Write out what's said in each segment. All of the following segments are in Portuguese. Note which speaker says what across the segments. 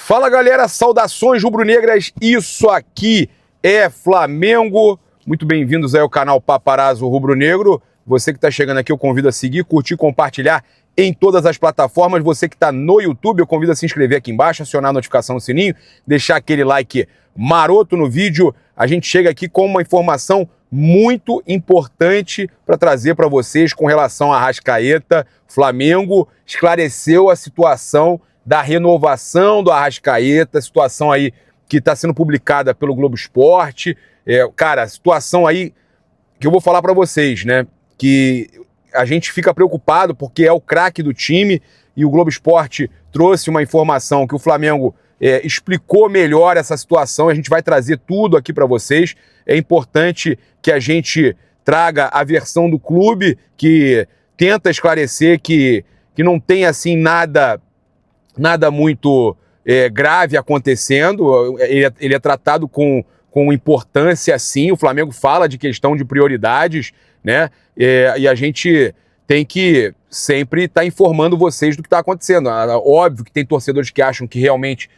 Speaker 1: Fala galera, saudações rubro-negras, isso aqui é Flamengo. Muito bem-vindos aí ao canal Paparazzo Rubro-Negro. Você que está chegando aqui eu convido a seguir, curtir, compartilhar em todas as plataformas. Você que está no YouTube eu convido a se inscrever aqui embaixo, acionar a notificação no sininho, deixar aquele like maroto no vídeo. A gente chega aqui com uma informação muito importante para trazer para vocês com relação a Arrascaeta. Flamengo esclareceu a situação da renovação do Arrascaeta, situação aí que está sendo publicada pelo Globo Esporte. Cara, situação aí que eu vou falar para vocês, né? Que a gente fica preocupado porque é o craque do time e o Globo Esporte trouxe uma informação que o Flamengo explicou melhor essa situação. A gente vai trazer tudo aqui para vocês. É importante que a gente traga a versão do clube, que tenta esclarecer que não tem assim nada muito grave acontecendo. Ele é tratado com importância, sim. O Flamengo fala de questão de prioridades, né? E a gente tem que sempre estar informando vocês do que está acontecendo. Óbvio que tem torcedores que acham que realmente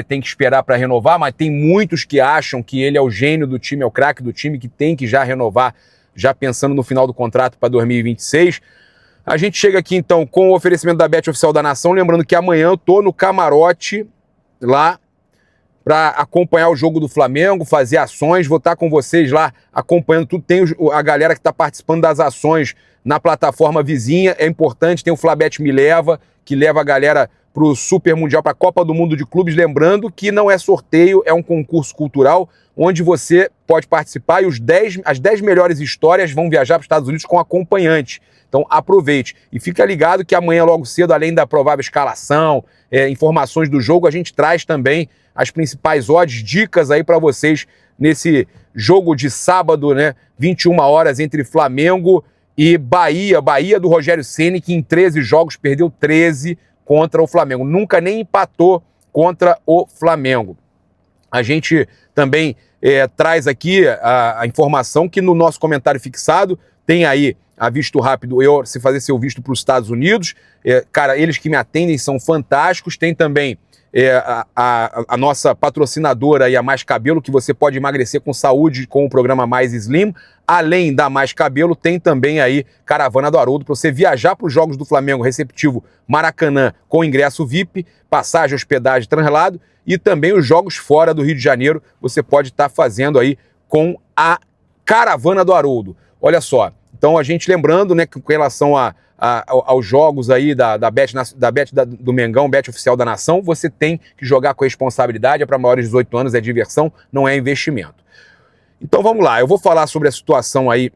Speaker 1: tem que esperar para renovar, mas tem muitos que acham que ele é o gênio do time, é o craque do time, que tem que já renovar, já pensando no final do contrato para 2026. A gente chega aqui então com o oferecimento da Bet Oficial da Nação, lembrando que amanhã eu tô no camarote lá para acompanhar o jogo do Flamengo, fazer ações, vou estar com vocês lá acompanhando tudo. Tem a galera que está participando das ações na plataforma vizinha, é importante. Tem o Flabet Me Leva, que leva a galera para o Super Mundial, para a Copa do Mundo de Clubes, lembrando que não é sorteio, é um concurso cultural, onde você pode participar e as 10 melhores histórias vão viajar para os Estados Unidos com acompanhante. Então aproveite e fica ligado que amanhã logo cedo, além da provável escalação, informações do jogo, a gente traz também as principais odds, dicas aí para vocês nesse jogo de sábado, né, 21 horas entre Flamengo e Bahia. Bahia do Rogério Ceni, que em 13 jogos perdeu 13 contra o Flamengo. Nunca nem empatou contra o Flamengo. A gente também traz aqui a informação que no nosso comentário fixado tem aí a visto rápido, se fazer seu visto para os Estados Unidos. Cara, eles que me atendem são fantásticos. Tem também a nossa patrocinadora aí, a Mais Cabelo, que você pode emagrecer com saúde com o programa Mais Slim. Além da Mais Cabelo, tem também aí Caravana do Haroldo, para você viajar para os jogos do Flamengo, receptivo Maracanã com ingresso VIP, passagem, hospedagem, translado, e também os jogos fora do Rio de Janeiro, você pode estar fazendo aí com a Caravana do Haroldo. Olha só, então a gente lembrando, né, que com relação aos jogos aí da Bet do Mengão, Bet Oficial da Nação, você tem que jogar com responsabilidade, é para maiores de 18 anos, é diversão, não é investimento. Então vamos lá, eu vou falar sobre a situação aí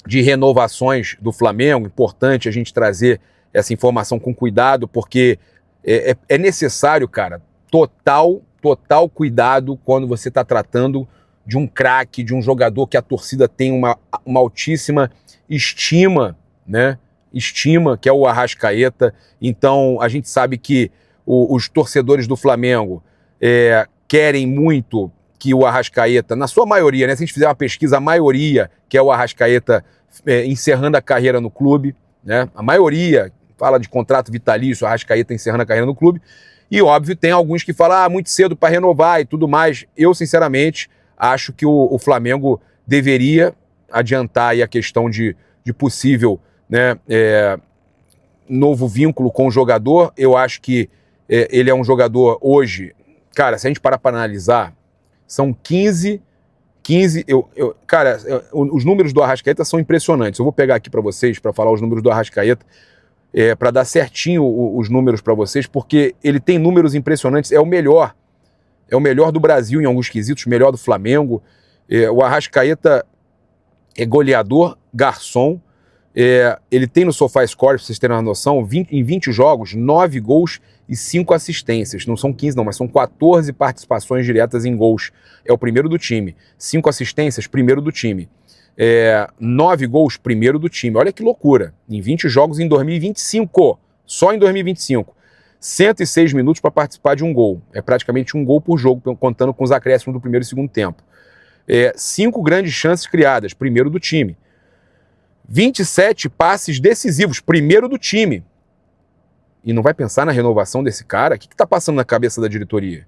Speaker 1: de renovações do Flamengo. Importante a gente trazer essa informação com cuidado, porque é necessário, cara, total cuidado quando você está tratando de um craque, de um jogador que a torcida tem uma altíssima estima, né? Estima, que é o Arrascaeta. Então a gente sabe que os torcedores do Flamengo querem muito que o Arrascaeta, na sua maioria, né? Se a gente fizer uma pesquisa, a maioria quer o Arrascaeta encerrando a carreira no clube, né? A maioria fala de contrato vitalício, o Arrascaeta encerrando a carreira no clube. E óbvio, tem alguns que falam muito cedo para renovar e tudo mais. Eu, sinceramente, acho que o Flamengo deveria adiantar aí a questão de possível, né, novo vínculo com o jogador. Eu acho que ele é um jogador hoje, cara, se a gente parar para analisar, são 15, cara, os números do Arrascaeta são impressionantes. Eu vou pegar aqui para vocês, para falar os números do Arrascaeta, para dar certinho os números para vocês, porque ele tem números impressionantes, é o melhor do Brasil em alguns quesitos, melhor do Flamengo. O Arrascaeta é goleador, garçom. Ele tem no SofaScore, para vocês terem uma noção, em 20 jogos, 9 gols e 5 assistências. Não são 15 não, mas são 14 participações diretas em gols. É o primeiro do time. 5 assistências, primeiro do time. 9 gols, primeiro do time. Olha que loucura. Em 20 jogos em 2025. Só em 2025. 106 minutos para participar de um gol. É praticamente um gol por jogo, contando com os acréscimos do primeiro e segundo tempo. 5 grandes chances criadas, primeiro do time. 27 passes decisivos, primeiro do time. e não vai pensar na renovação desse cara? O que está passando na cabeça da diretoria?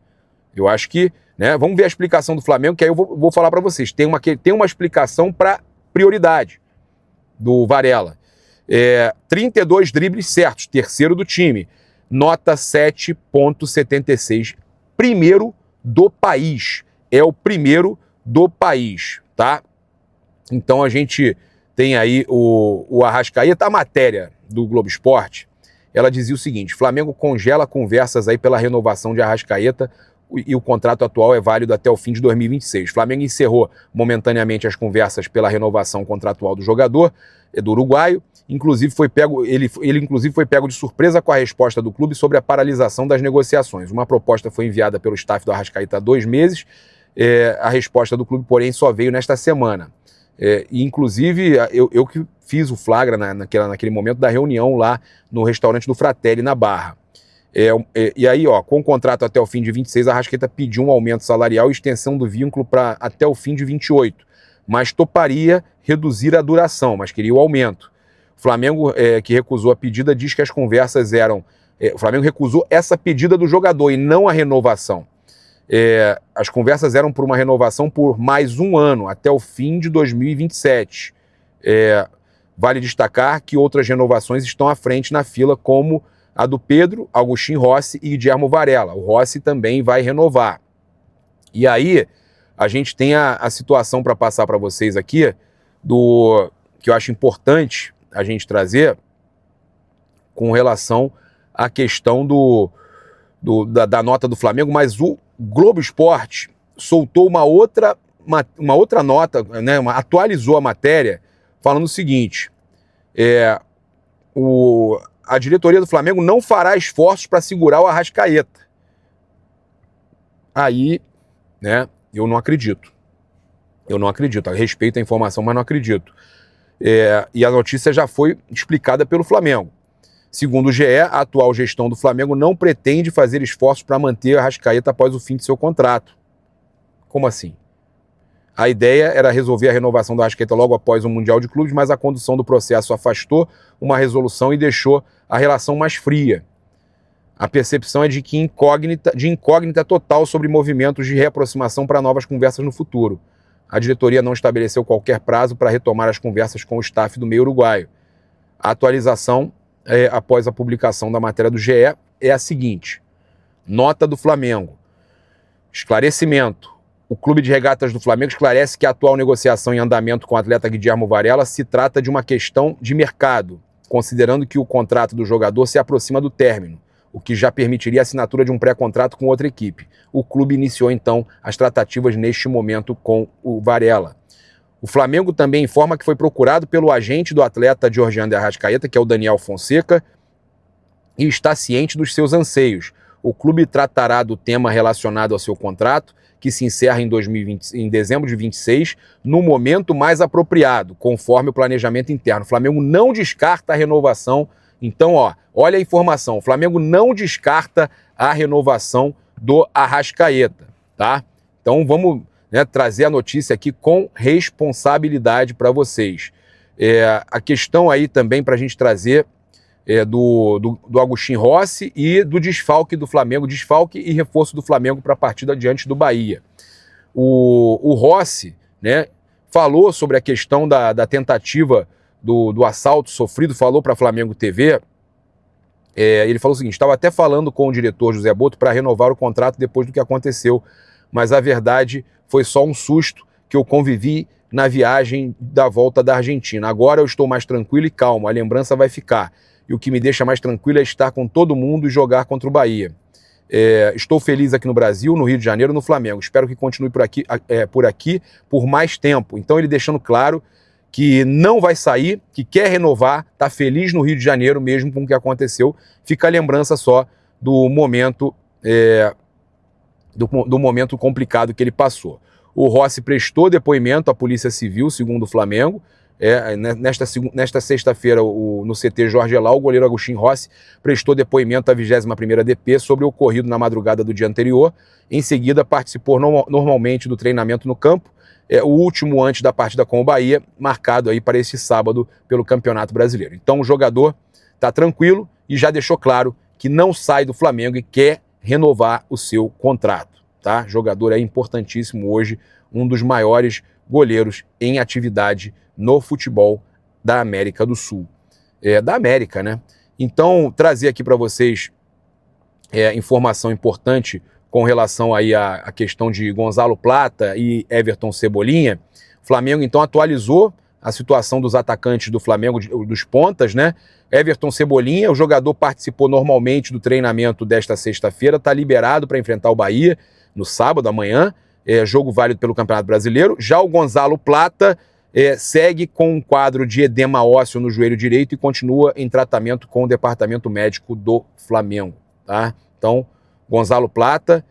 Speaker 1: Eu acho que, né, vamos ver a explicação do Flamengo, que aí eu vou falar para vocês. Tem uma explicação para prioridade do Varela. 32 dribles certos, terceiro do time, nota 7,76, primeiro do país. É o primeiro do país, tá? Então a gente tem aí o Arrascaeta. A matéria do Globo Esporte, ela dizia o seguinte: Flamengo congela conversas aí pela renovação de Arrascaeta e o contrato atual é válido até o fim de 2026. Flamengo encerrou momentaneamente as conversas pela renovação contratual do jogador, do uruguaio. Inclusive ele inclusive foi pego de surpresa com a resposta do clube sobre a paralisação das negociações. Uma proposta foi enviada pelo staff do Arrascaeta há 2 meses. A resposta do clube, porém, só veio nesta semana. E inclusive eu que fiz o flagra naquele momento da reunião lá no restaurante do Fratelli, na Barra. E aí, com o contrato até o fim de 26, a Arrascaeta pediu um aumento salarial e extensão do vínculo para até o fim de 28, mas toparia reduzir a duração, mas queria o aumento. O Flamengo, que recusou a pedida, diz que as conversas eram... o Flamengo recusou essa pedida do jogador e não a renovação. As conversas eram por uma renovação por mais 1 ano, até o fim de 2027. Vale destacar que outras renovações estão à frente na fila, como a do Pedro, Agustin Rossi e Guilherme Varela. O Rossi também vai renovar. E aí, a gente tem a situação para passar para vocês aqui, que eu acho importante a gente trazer, com relação à questão da nota do Flamengo, mas o Globo Esporte soltou uma outra nota, né, atualizou a matéria, falando o seguinte: a diretoria do Flamengo não fará esforços para segurar o Arrascaeta. Aí, né, eu não acredito. Eu respeito a informação, mas não acredito. E a notícia já foi explicada pelo Flamengo. Segundo o GE, a atual gestão do Flamengo não pretende fazer esforços para manter a Arrascaeta após o fim de seu contrato. Como assim? A ideia era resolver a renovação do Arrascaeta logo após o Mundial de Clubes, mas a condução do processo afastou uma resolução e deixou a relação mais fria. A percepção é de incógnita total sobre movimentos de reaproximação para novas conversas no futuro. A diretoria não estabeleceu qualquer prazo para retomar as conversas com o staff do meio uruguaio. A atualização, após a publicação da matéria do GE, é a seguinte: nota do Flamengo. Esclarecimento. O Clube de Regatas do Flamengo esclarece que a atual negociação em andamento com o atleta Guilherme Varela se trata de uma questão de mercado, considerando que o contrato do jogador se aproxima do término, o que já permitiria a assinatura de um pré-contrato com outra equipe. O clube iniciou, então, as tratativas neste momento com o Varela. O Flamengo também informa que foi procurado pelo agente do atleta Georgiano de Arrascaeta, que é o Daniel Fonseca, e está ciente dos seus anseios. O clube tratará do tema relacionado ao seu contrato, que se encerra em dezembro de 26, no momento mais apropriado, conforme o planejamento interno. O Flamengo não descarta a renovação. Então, olha a informação. O Flamengo não descarta a renovação do Arrascaeta, tá? Então, vamos, né, trazer a notícia aqui com responsabilidade para vocês. A questão aí também para a gente trazer do Agustin Rossi e do desfalque do Flamengo, desfalque e reforço do Flamengo para a partida diante do Bahia. O Rossi, né, falou sobre a questão da tentativa do assalto sofrido, falou para a Flamengo TV. Ele falou o seguinte: estava até falando com o diretor José Boto para renovar o contrato depois do que aconteceu, mas a verdade foi só um susto que eu convivi na viagem da volta da Argentina. Agora eu estou mais tranquilo e calmo, a lembrança vai ficar. E o que me deixa mais tranquilo é estar com todo mundo e jogar contra o Bahia. Estou feliz aqui no Brasil, no Rio de Janeiro, no Flamengo. Espero que continue por aqui por mais tempo. Então ele deixando claro que não vai sair, que quer renovar, está feliz no Rio de Janeiro mesmo com o que aconteceu. Fica a lembrança só do momento, do momento complicado que ele passou. O Rossi prestou depoimento à Polícia Civil, segundo o Flamengo. Nesta sexta-feira, no CT Jorge Elal, o goleiro Agustin Rossi prestou depoimento à 21ª DP sobre o ocorrido na madrugada do dia anterior. Em seguida, participou normalmente do treinamento no campo, o último antes da partida com o Bahia, marcado aí para esse sábado pelo Campeonato Brasileiro. Então o jogador está tranquilo e já deixou claro que não sai do Flamengo e quer renovar o seu contrato, tá? Jogador é importantíssimo hoje, um dos maiores goleiros em atividade no futebol da América do Sul. Da América, né? Então, trazer aqui para vocês informação importante com relação aí à questão de Gonzalo Plata e Everton Cebolinha. O Flamengo, então, atualizou a situação dos atacantes do Flamengo, dos pontas, né? Everton Cebolinha, o jogador participou normalmente do treinamento desta sexta-feira, está liberado para enfrentar o Bahia no sábado, amanhã, jogo válido pelo Campeonato Brasileiro. Já o Gonzalo Plata segue com um quadro de edema ósseo no joelho direito e continua em tratamento com o departamento médico do Flamengo, tá? Então, Gonzalo Plata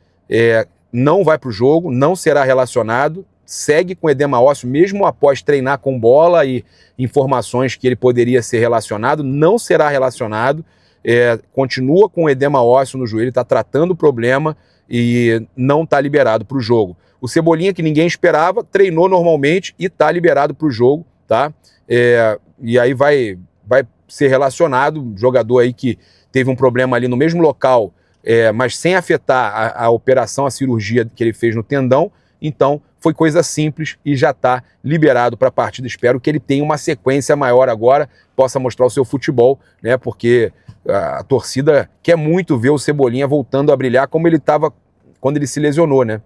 Speaker 1: não vai para o jogo, não será relacionado, segue com edema ósseo, mesmo após treinar com bola e informações que ele poderia ser relacionado, não será relacionado, continua com edema ósseo no joelho, está tratando o problema e não está liberado para o jogo. O Cebolinha, que ninguém esperava, treinou normalmente e está liberado para o jogo, tá? E aí vai ser relacionado, jogador aí que teve um problema ali no mesmo local, mas sem afetar a operação, a cirurgia que ele fez no tendão. Então, foi coisa simples e já está liberado para a partida. Espero que ele tenha uma sequência maior agora, possa mostrar o seu futebol, né? Porque a torcida quer muito ver o Cebolinha voltando a brilhar como ele estava quando ele se lesionou, né?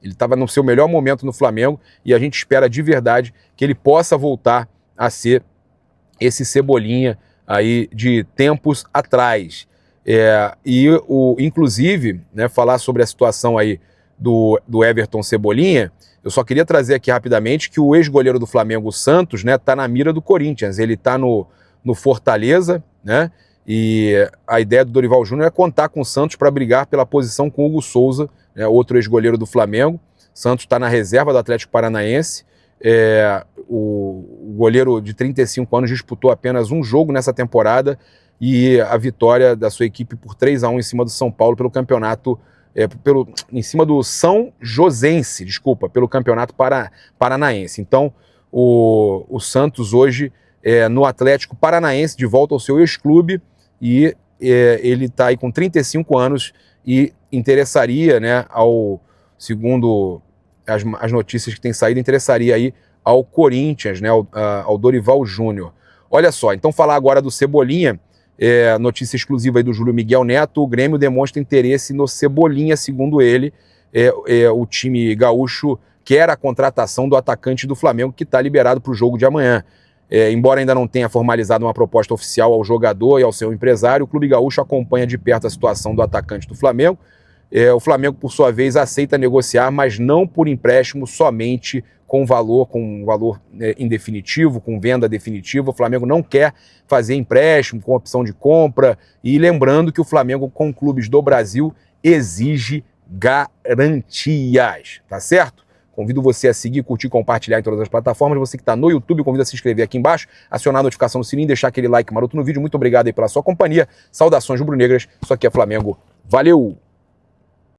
Speaker 1: Ele estava no seu melhor momento no Flamengo e a gente espera de verdade que ele possa voltar a ser esse Cebolinha aí de tempos atrás. Inclusive, né, falar sobre a situação aí do Everton Cebolinha, eu só queria trazer aqui rapidamente que o ex-goleiro do Flamengo, o Santos, né, tá na mira do Corinthians. Ele tá no Fortaleza, né? E a ideia do Dorival Júnior é contar com o Santos para brigar pela posição com o Hugo Souza, né, outro ex-goleiro do Flamengo. Santos está na reserva do Atlético Paranaense. O goleiro de 35 anos disputou apenas um jogo nessa temporada e a vitória da sua equipe por 3-1 em cima do São Paulo pelo campeonato, em cima do São Josense, desculpa, pelo campeonato paranaense. Então, o Santos hoje no Atlético Paranaense, de volta ao seu ex-clube, e ele está aí com 35 anos e interessaria, né, segundo as notícias que têm saído, interessaria aí ao Corinthians, né, ao Dorival Júnior. Olha só, então falar agora do Cebolinha, notícia exclusiva aí do Júlio Miguel Neto, o Grêmio demonstra interesse no Cebolinha, segundo ele, o time gaúcho quer a contratação do atacante do Flamengo, que está liberado para o jogo de amanhã. Embora ainda não tenha formalizado uma proposta oficial ao jogador e ao seu empresário, o Clube Gaúcho acompanha de perto a situação do atacante do Flamengo. O Flamengo, por sua vez, aceita negociar, mas não por empréstimo, somente com valor indefinitivo, com venda definitiva. O Flamengo não quer fazer empréstimo com opção de compra. E lembrando que o Flamengo, com clubes do Brasil, exige garantias, tá certo? Convido você a seguir, curtir, compartilhar em todas as plataformas. Você que está no YouTube, convido a se inscrever aqui embaixo, acionar a notificação no sininho, deixar aquele like maroto no vídeo. Muito obrigado aí pela sua companhia. Saudações rubro-negras. Isso aqui é Flamengo. Valeu!